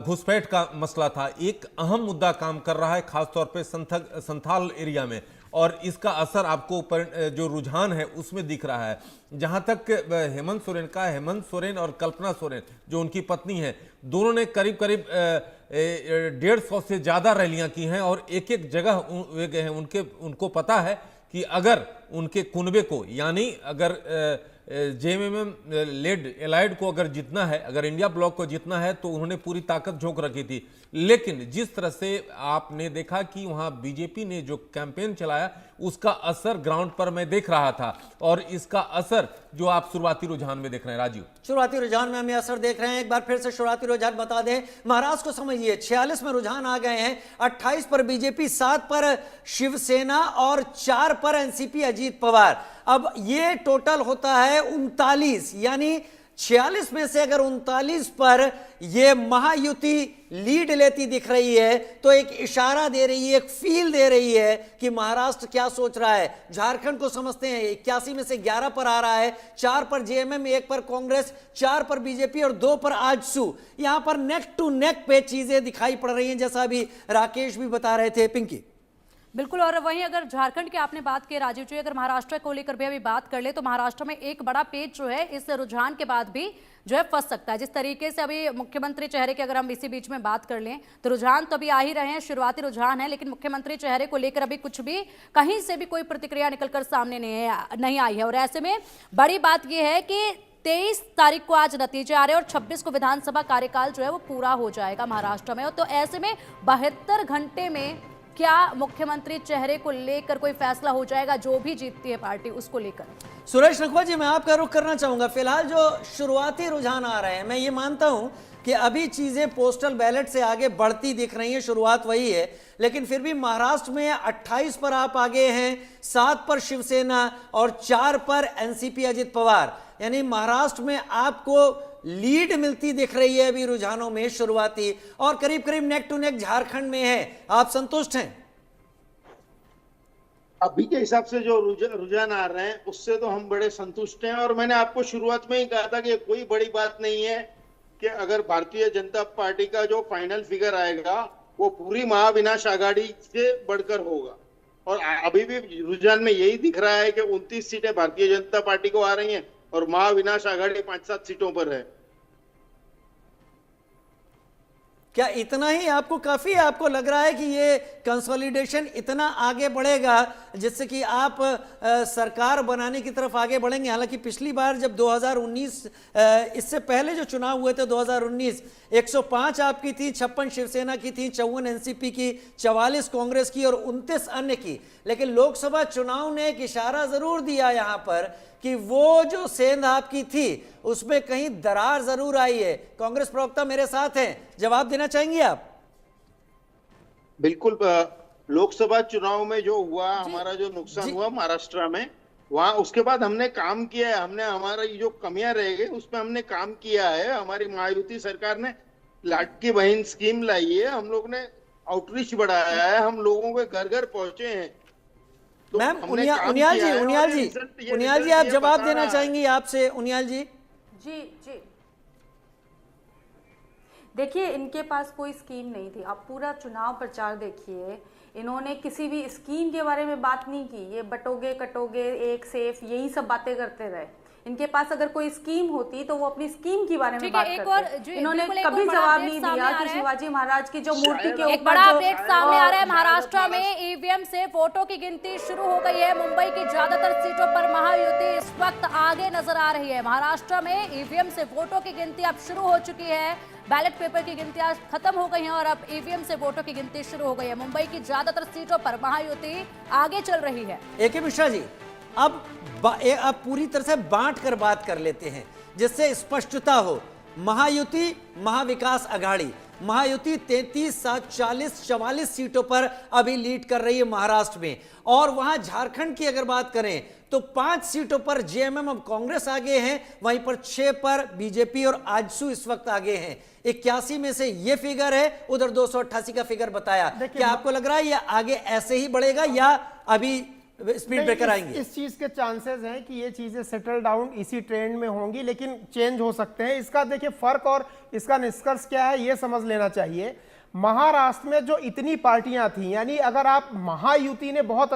घुसपैठ का मसला था, एक अहम मुद्दा काम कर रहा है खासतौर पे संथाल एरिया में, और इसका असर आपको जो रुझान है उसमें दिख रहा है। जहां तक हेमंत सोरेन का, हेमंत सोरेन और कल्पना सोरेन जो उनकी पत्नी है, दोनों ने करीब करीब 150 से ज्यादा रैलियां की हैं और एक एक जगह वे गए हैं। उनको पता है कि अगर उनके कुनबे को, यानी अगर जेएमएम लेड एलाइड को अगर जीतना है, अगर इंडिया ब्लॉक को जीतना है, तो उन्होंने पूरी ताकत झोंक रखी थी। लेकिन जिस तरह से आपने देखा कि वहां बीजेपी ने जो कैंपेन चलाया, उसका असर ग्राउंड पर मैं देख रहा था, और इसका असर जो आप शुरुआती रुझान में देख रहे हैं राजीव, शुरुआती रुझान में हमें असर देख रहे हैं। एक बार फिर से शुरुआती रुझान बता दें, महाराष्ट्र को समझिए 46 में रुझान आ गए हैं, 28 पर बीजेपी, 7 पर शिवसेना और 4 पर एनसीपी अजीत पवार। अब ये टोटल होता है 39, यानी 46 में से अगर 39 पर ये महायुति लीड लेती दिख रही है, तो एक इशारा दे रही है, एक फील दे रही है कि महाराष्ट्र क्या सोच रहा है। झारखंड को समझते हैं, 81 में से 11 पर आ रहा है, 4 पर जेएमएम, 1 पर कांग्रेस, 4 पर बीजेपी और 2 पर आजसू। यहां पर नेक टू नेक पे चीजें दिखाई पड़ रही हैं, जैसा अभी राकेश भी बता रहे थे। पिंकी बिल्कुल। और वहीं अगर झारखंड की आपने बात की राजीव जी, अगर महाराष्ट्र को लेकर भी अभी बात कर ले, तो महाराष्ट्र में एक बड़ा पेच जो है इस रुझान के बाद भी जो है फंस सकता है। जिस तरीके से अभी मुख्यमंत्री चेहरे की अगर हम इसी बीच में बात कर लें, तो रुझान तो अभी आ ही रहे हैं, शुरुआती रुझान है, लेकिन मुख्यमंत्री चेहरे को लेकर अभी कुछ भी कहीं से भी कोई प्रतिक्रिया निकलकर सामने नहीं आई है। और ऐसे में बड़ी बात यह है कि 23 तारीख को आज नतीजे आ रहे हैं और 26 को विधानसभा कार्यकाल जो है वो पूरा हो जाएगा महाराष्ट्र में। तो ऐसे में 72 घंटे में क्या मुख्यमंत्री चेहरे को लेकर कोई फैसला हो जाएगा, जो भी जीतती है पार्टी उसको लेकर? सुरेश नकवा जी, मैं आपका रुख करना चाहूंगा। फिलहाल जो शुरुआती रुझान आ रहे हैं, मैं ये मानता हूं कि अभी चीजें पोस्टल बैलेट से आगे बढ़ती दिख रही हैं, शुरुआत वही है, लेकिन फिर भी महाराष्ट्र में 28 पर आप आगे हैं, 7 पर शिवसेना और 4 पर एनसीपी अजित पवार, यानी महाराष्ट्र में आपको लीड मिलती दिख रही है अभी रुझानों में शुरुआती, और करीब करीब नेक टू नेक झारखंड में है। आप संतुष्ट हैं? अभी के हिसाब से जो रुझान आ रहे हैं उससे तो हम बड़े संतुष्ट हैं। और मैंने आपको शुरुआत में ही कहा था कि कोई बड़ी बात नहीं है कि अगर भारतीय जनता पार्टी का जो फाइनल फिगर आएगा वो पूरी महाविनाश आघाड़ी से बढ़कर होगा। और अभी भी रुझान में यही दिख रहा है कि 29 सीटें भारतीय जनता पार्टी को आ रही हैं और महाविनाश आघाड़ी 5-7 सीटों पर है। क्या इतना ही आपको काफी है? आपको लग रहा है कि ये कंसोलिडेशन इतना आगे बढ़ेगा जिससे कि आप सरकार बनाने की तरफ आगे बढ़ेंगे? हालांकि पिछली बार जब 2019, इससे पहले जो चुनाव हुए थे 2019, 105 आपकी थी, 56 शिवसेना की थी, 54 एनसीपी की, 44 कांग्रेस की और 29 अन्य की। लेकिन लोकसभा चुनाव ने एक इशारा जरूर दिया यहां पर कि वो जो सेंध आपकी थी उसमें कहीं दरार जरूर आई है। कांग्रेस प्रवक्ता मेरे साथ हैं, जवाब देना चाहेंगे आप? बिल्कुल। लोकसभा चुनाव में जो हुआ, हमारा जो नुकसान हुआ महाराष्ट्र में, वहां उसके बाद हमने काम किया है। हमने हमारी जो कमियां रह गई उसमें हमने काम किया है। हमारी महायुति सरकार ने लाडकी बहन स्कीम लाई है, हम लोग ने आउटरीच बढ़ाया है, हम लोगों के घर घर पहुंचे हैं। तो मैम उनियाल जी आप जवाब देना चाहेंगी? आपसे उनियाल जी। जी देखिए, इनके पास कोई स्कीम नहीं थी। आप पूरा चुनाव प्रचार देखिए, इन्होंने किसी भी स्कीम के बारे में बात नहीं की। ये बटोगे कटोगे, एक सेफ, यही सब बातें करते रहे। इनके पास अगर कोई स्कीम होती तो वो अपनी स्कीम के बारे में बात करते। इन्होंने कभी जवाब नहीं दिया कि शिवाजी महाराज की जो मूर्ति के ऊपर एक बड़ा अपडेट सामने आ रहा है। महाराष्ट्र में ईवीएम से वोटों की गिनती शुरू हो गई है। मुंबई की ज्यादातर सीटों पर महायुति इस वक्त आगे नजर आ रही है। महाराष्ट्र में ईवीएम से वोटों की गिनती अब शुरू हो चुकी है। बैलेट पेपर की गिनती आज खत्म हो गई है और अब ईवीएम से वोटों की गिनती शुरू हो गई है। मुंबई की ज्यादातर सीटों पर महायुति आगे चल रही है। AK मिश्रा जी, अब पूरी तरह से बांट कर बात कर लेते हैं जिससे स्पष्टता हो। महायुति, महाविकास अघाड़ी, महायुति 33, 7, 40, 44 सीटों पर अभी लीड कर रही है महाराष्ट्र में। और वहां झारखंड की अगर बात करें तो 5 सीटों पर जेएमएम अब कांग्रेस आगे हैं, वहीं पर 6 पर बीजेपी और आजसू इस वक्त आगे हैं। 81 में से ये फिगर है, उधर 288 का फिगर बताया। क्या आपको लग रहा है ये आगे ऐसे ही बढ़ेगा या अभी स्पीड ब्रेकर आएंगे? इस चीज के चांसेस हैं कि ये चीजें सेटल डाउन इसी ट्रेंड में होंगी, लेकिन चेंज हो सकते हैं। इसका देखिए फर्क और इसका निष्कर्ष क्या है ये समझ लेना चाहिए। महाराष्ट्र में जो इतनी पार्टियां थी, यानी अगर आप महायुति ने बहुत